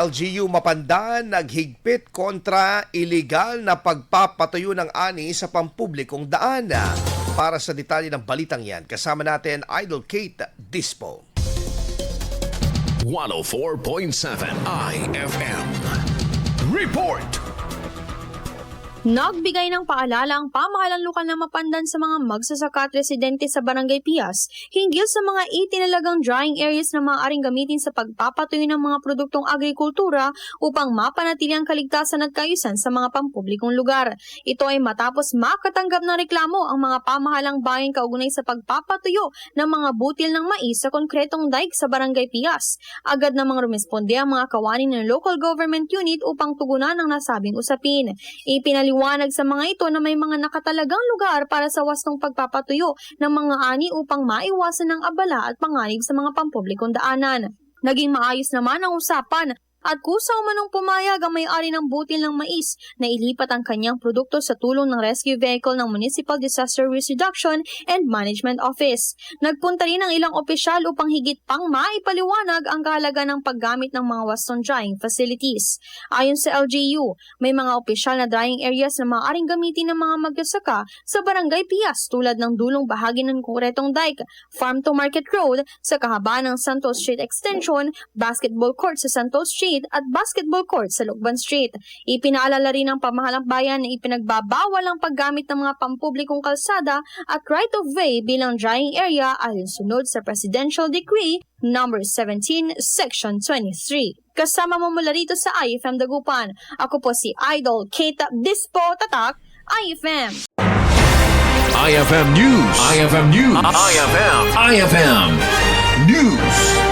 LGU Mapandan naghigpit kontra iligal na pagpapatayo ng ani sa pampublikong daan. Para sa detalye ng balitang yan, kasama natin Idol Kate Dispo. 104.7 IFM Report. Nagbigay ng paalala ang pamahalang lokal na Mapandan sa mga magsasaka at residente sa Barangay Pias hinggil sa mga itinalagang drying areas na maaaring gamitin sa pagpapatuyo ng mga produktong agrikultura upang mapanatili ang kaligtasan at kaayusan sa mga pampublikong lugar. Ito ay matapos makatanggap ng reklamo ang mga pamahalang bayan kaugnay sa pagpapatuyo ng mga butil ng mais sa konkretong dike sa Barangay Pias. Agad namang rumesponde ang mga kawani ng local government unit upang tugunan ang nasabing usapin. Ipinaliwanag sa mga ito na may mga nakatalagang lugar para sa wastong pagpapatuyo ng mga ani upang maiwasan ng abala at panganib sa mga pampublikong daanan. Naging maayos naman ang usapan at kusa umanong pumayag ang may-ari ng butil ng mais na ilipat ang kanyang produkto sa tulong ng rescue vehicle ng Municipal Disaster Risk Reduction and Management Office. Nagpunta rin ang ilang opisyal upang higit pang maipaliwanag ang kahalaga ng paggamit ng mga wastong drying facilities. Ayon sa LGU, may mga opisyal na drying areas na maaaring gamitin ng mga magsasaka sa Barangay Pias tulad ng dulong bahagi ng konkretong dike, Farm to Market Road sa kahabaan ng Santos Street Extension, basketball court sa Santos Street at basketball court sa Lukban Street. Ipinaalala rin ng pamahalang bayan na ipinagbabawal ang paggamit ng mga pampublikong kalsada at right-of-way bilang drying area alinsunod sa Presidential Decree No. 17, Section 23. Kasama mo mula rito sa IFM Dagupan. Ako po si Idol Kate Dispo, Tatak, IFM. IFM News. IFM News. IFM News.